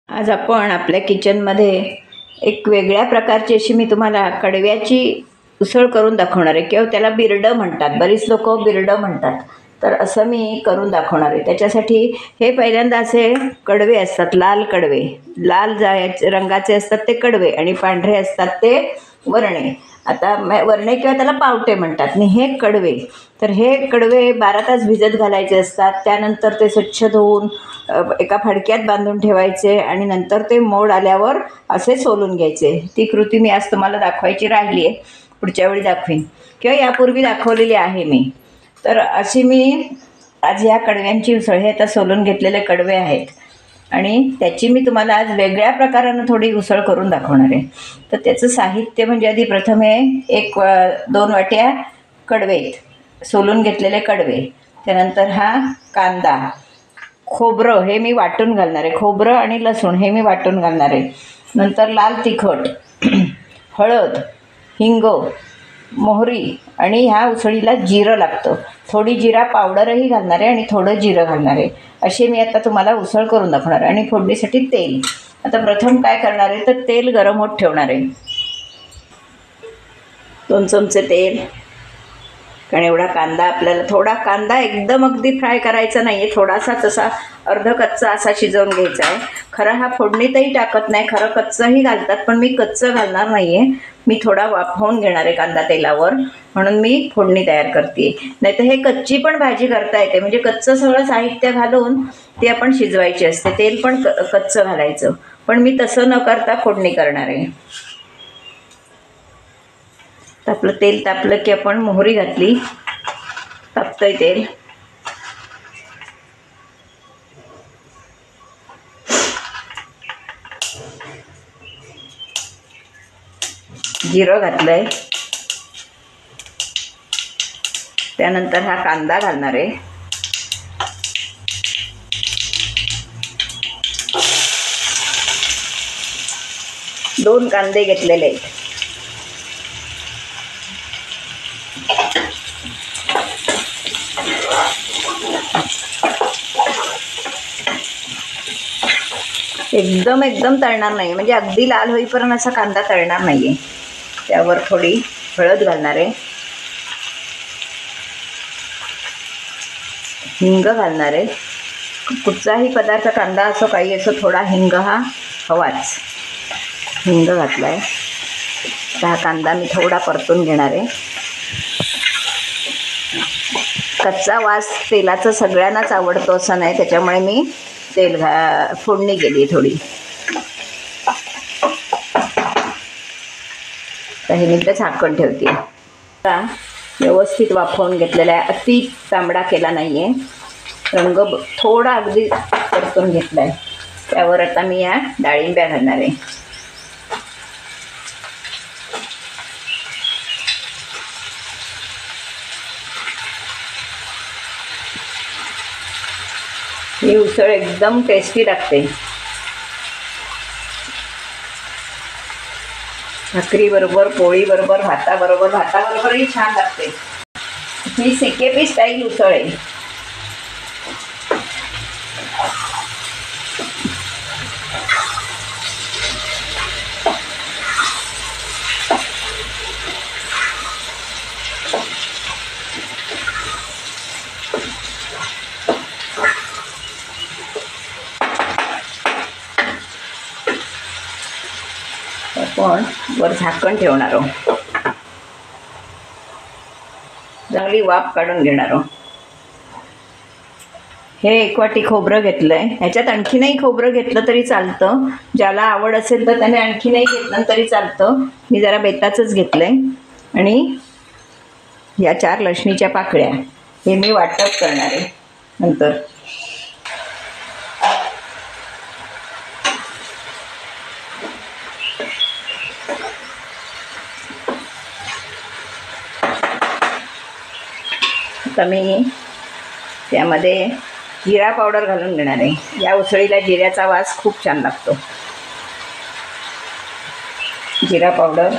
आज आपण आपल्या किचनमध्ये एक वेगळ्या प्रकारची अशी मी तुम्हाला कडव्याची उसळ करून दाखवणार आहे, किंवा त्याला बिरडं म्हणतात, बरीच लोक बिरडं म्हणतात. तर असं मी करून दाखवणार आहे. त्याच्यासाठी हे पहिल्यांदा असे कडवे असतात, लाल कडवे, लाल रंगाचे असतात ते कडवे, आणि पांढरे असतात ते वरणे. आता वरणे किंवा त्याला पावटे म्हणतात, आणि हे कडवे. तर हे कडवे 12 तास भिजत घालायचे असतात. त्यानंतर ते स्वच्छ धुवून एका फडक्यात बांधून ठेवायचे, आणि नंतर ते मोड आल्यावर असे सोलून घ्यायचे. ती कृती मी आज तुम्हाला दाखवायची राहिली आहे, पुढच्या वेळी दाखवीन, किंवा यापूर्वी दाखवलेली आहे मी. तर अशी मी आज ह्या कडव्यांची उसळ, हे आता सोलून घेतलेले कडवे आहेत, आणि त्याची मी तुम्हाला आज वेगळ्या प्रकारानं थोडी उसळ करून दाखवणार आहे. तर त्याचं साहित्य म्हणजे आधी प्रथमे 2 वाट्या कडवे, सोलून घेतलेले कडवे. त्यानंतर हा कांदा, खोबरं हे मी वाटून घालणार आहे, खोबरं आणि लसूण हे मी वाटून घालणार आहे. नंतर लाल तिखट, हळद, हिंग, मोहरी, आणि ह्या उसळीला जिरं लागतं. थोडी जिरा पावडरही घालणार आहे आणि थोडं जिरं घालणार आहे. अशी मी आता तुम्हाला उसळ करून दाखवणार आहे. आणि फोडणीसाठी तेल. आता प्रथम काय करणार आहे, तर तेल गरम होत ठेवणार आहे. 2 चमचे तेल, कारण एवढा कांदा आपल्याला, थोडा कांदा एकदम अगदी फ्राय करायचा नाही आहे, थोडासा तसा अर्ध कच्चा असा शिजवून घ्यायचा आहे. खरं हा फोडणीतही टाकत नाही, खरं कच्चंही घालतात, पण मी कच्चं घालणार नाही आहे. मी थोडा वाफवून घेणार आहे कांदा तेलावर, म्हणून मी फोडणी तयार करते. नाही तर हे कच्ची पण भाजी करता येते, म्हणजे कच्चं सगळं साहित्य घालून ती आपण शिजवायची असते, तेल पण कच्चं घालायचं. पण मी तसं न करता फोडणी करणार आहे. तर आपलं तेल तापलं की आपण मोहरी घातली, तापतंय तेल. जिरं घातलंय. त्यानंतर हा कांदा घालणार आहे. दोन कांदे घेतलेले आहेत. एकदम तळणार नाही, म्हणजे अगदी लाल होईपर्यंत असा कांदा तळणार नाही आहे. त्यावर थोडी हळद घालणार आहे, हिंग घालणार आहे. कुठचाही पदार्थ, कांदा असो काही असो, थोडा हिंग हा हवाच. हिंग घातला आहे. तर हा कांदा मी थोडा परतून घेणार आहे. कच्चा वास तेलाचा सगळ्यांनाच आवडतो असं नाही, त्याच्यामुळे मी फोडणी केली थोडी. तर हे मी तर झाकण ठेवते. आता व्यवस्थित वाफवून घेतलेला आहे, अति तांबडा केला नाही आहे, रंग थोडा अगदी परतून घेतला आहे. त्यावर आता मी या डाळिंब्या घालणार आहे. ही उसळ एकदम टेस्टी लागते. भाकरीबरोबर, पोळीबरोबर, भाताबरोबरही छान लागते. ही सिकेपी स्टाईल उसळ आहे. आपण वर झाकण ठेवणार आहोत, चांगली वाफ काढून घेणार आहोत. हे 1 वाटी खोबरं घेतलं आहे. ह्याच्यात आणखीनही खोबरं घेतलं तरी चालतं, ज्याला आवड असेल तर त्याने आणखीनही घेतलं तरी चालतं. मी जरा बेताचंच घेतलं आहे. आणि या 4 लसणीच्या पाकळ्या हे मी वाटप करणार आहे नंतर. आता मी त्यामध्ये जिरा पावडर घालून घेणार आहे. या उसळीला जिऱ्याचा वास खूप छान लागतो. जिरा पावडर,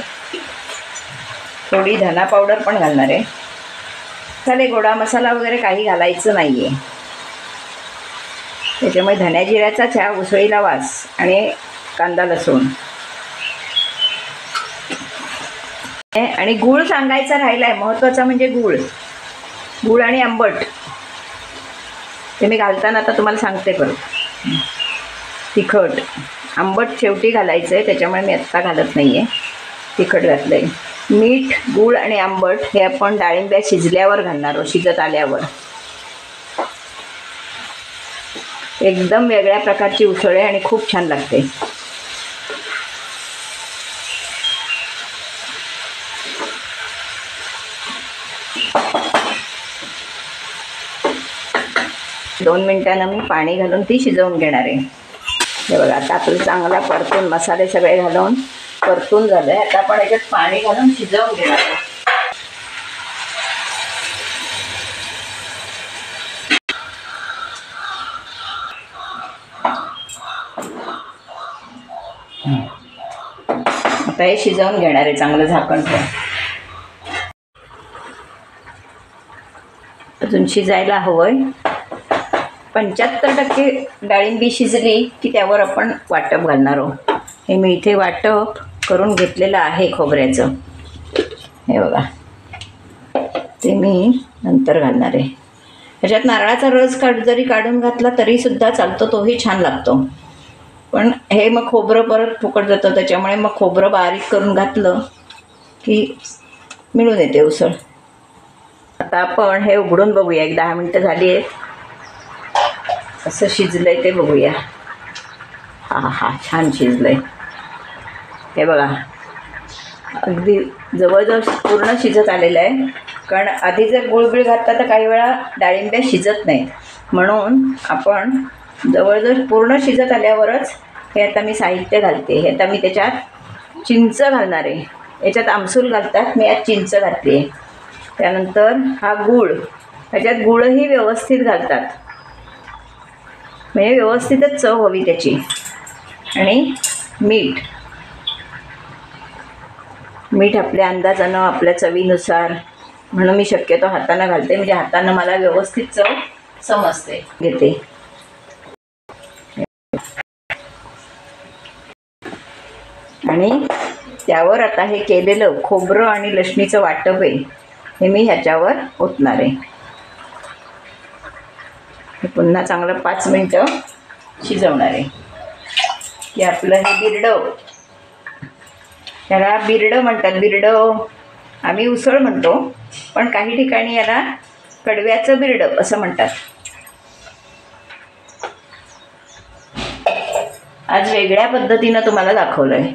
थोडी धना पावडर पण घालणार आहे. मसाले, गोडा मसाला वगैरे काही घालायचं नाही आहे. त्याच्यामुळे धन्या जिऱ्याचाच ह्या उसळीला वास आणि कांदा लसूण आणि गूळ सांगायचा राहिला आहे. महत्त्वाचा म्हणजे गूळ आणि आंबट ते मी घालताना आता तुम्हाला सांगते परत. तिखट आंबट शेवटी घालायचं आहे, त्याच्यामुळे मी आत्ता घालत नाही आहे. तिखट घातलं आहे. मीठ गूळ आणि आंबट हे आपण डाळिंब्या शिजल्यावर घालणार आहोत, शिजत आल्यावर. एकदम वेगळ्या प्रकारची उसळ आहे आणि खूप छान लागते. दोन मिनिटांनं मी पाणी घालून ती शिजवून घेणार आहे. हे बघा आता आपलं चांगला परतून मसाले सगळे घालून परतून झालं आहे. आता आपण याच्यात पाणी घालून शिजवून घेणार आहे. आता हे शिजवून घेणार आहे चांगलं झाकण ठेवून. अजून शिजायला हवंय. 75% डाळिंबी शिजली की त्यावर आपण वाटप घालणार आहोत. हे मी इथे वाटप करून घेतलेलं आहे खोबऱ्याचं. हे बघा ते मी नंतर घालणार आहे. ह्याच्यात नारळाचा रस जरी काढून घातला तरीसुद्धा चालतो, तोही छान लागतो. पण हे मग खोबरं परत फुकट जातं, त्याच्यामुळे मग खोबरं बारीक करून घातलं की मिळून येते उसळ. आता आपण हे उघडून बघूया. एक 10 मिनटं झाली आहेत. असं शिजलं आहे ते बघूया. हा छान शिजलं आहे. हे बघा अगदी जवळजवळ पूर्ण शिजत आलेलं आहे. कारण आधी जर गुळबिळ घातला तर काही वेळा डाळिंब्या शिजत नाहीत, म्हणून आपण जवळजवळ पूर्ण शिजत आल्यावरच हे आता मी साहित्य घालते. हे आता मी त्याच्यात चिंच घालणार आहे. याच्यात आमसूल घालतात, मी यात चिंच घातली आहे. त्यानंतर हा गूळ, ह्याच्यात गूळही व्यवस्थित घालतात म्हणजे व्यवस्थितच चव हवी त्याची. आणि मीठ आपल्या अंदाजानं आपल्या चवीनुसार, म्हणून मी शक्यतो हातानं घालते म्हणजे हातानं मला व्यवस्थित चव समजते. घेते आणि त्यावर आता हे केलेलं खोबरं आणि लसणीचं वाटप आहे हे मी ह्याच्यावर ओतणार आहे. हे पुन्हा चांगलं 5 मिनटं शिजवणार आहे की आपलं हे बिरडं, त्याला बिरडं म्हणतात. बिरडं आम्ही उसळ म्हणतो, पण काही ठिकाणी याला कडव्याचं बिरडं असं म्हणतात. आज वेगळ्या पद्धतीनं तुम्हाला दाखवलं आहे.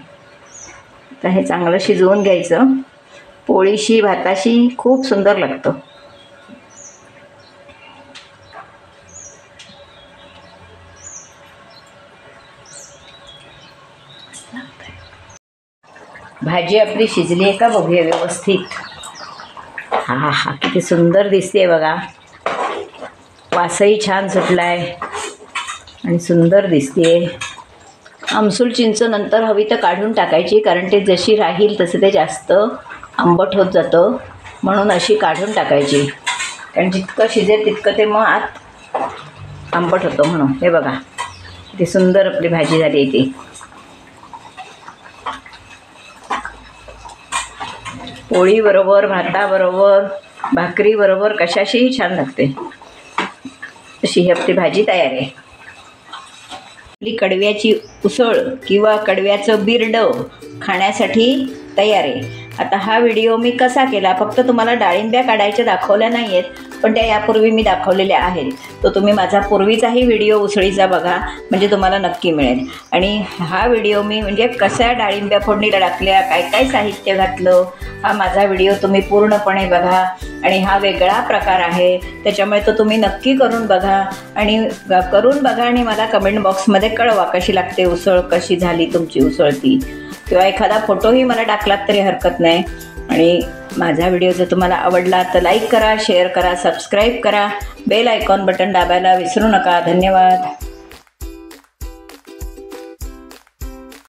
तर हे चांगलं शिजवून घ्यायचं. पोळीशी भाताशी खूप सुंदर लागतं. भाजी आपली शिजली आहे का बघूया व्यवस्थित. हा किती सुंदर दिसते बघा. वासही छान सुटला आहे आणि सुंदर दिसते. आमसूल चिंच नंतर हवी तर काढून टाकायची, कारण ते जशी राहील तसं ते जास्त आंबट होत जातं, म्हणून अशी काढून टाकायची. कारण जितकं शिजेल तितकं ते मग आत आंबट होतं म्हणून. हे बघा किती सुंदर आपली भाजी झाली आहे ती. पोळीबरोबर, भाताबरोबर, भाकरीबरोबर कशाशीही छान लागते. तशी ही आपली भाजी तयार आहे. आपली कडव्याची उसळ किंवा कडव्याचं बिरडं खाण्यासाठी तयार आहे. आता हा व्हिडिओ मी कसा केला, फक्त तुम्हाला डाळिंब्या काढायच्या दाखवल्या नाही आहेत, पण त्या यापूर्वी मी दाखवलेल्या आहेत. तो तुम्ही माझा पूर्वीचाही व्हिडिओ उसळीचा बघा, म्हणजे तुम्हाला नक्की मिळेल. आणि हा व्हिडिओ मी म्हणजे कशा डाळिंब्या फोडणीला टाकल्या, काय काय साहित्य घातलं, हा माझा व्हिडिओ तुम्ही पूर्णपणे बघा. आणि हा वेगळा प्रकार आहे, त्याच्यामुळे तो तुम्ही नक्की करून बघा. आणि मला कमेंट बॉक्समध्ये कळवा कशी लागते उसळ, कशी झाली तुमची उसळ ती. किंवा एखादा फोटोही मला टाकलात तरी हरकत नाही. आणि माझा व्हिडिओ जर तुम्हाला आवडला तर लाईक करा, शेअर करा, सबस्क्राईब करा, बेल आयकॉन बटन दाबायला विसरू नका. धन्यवाद.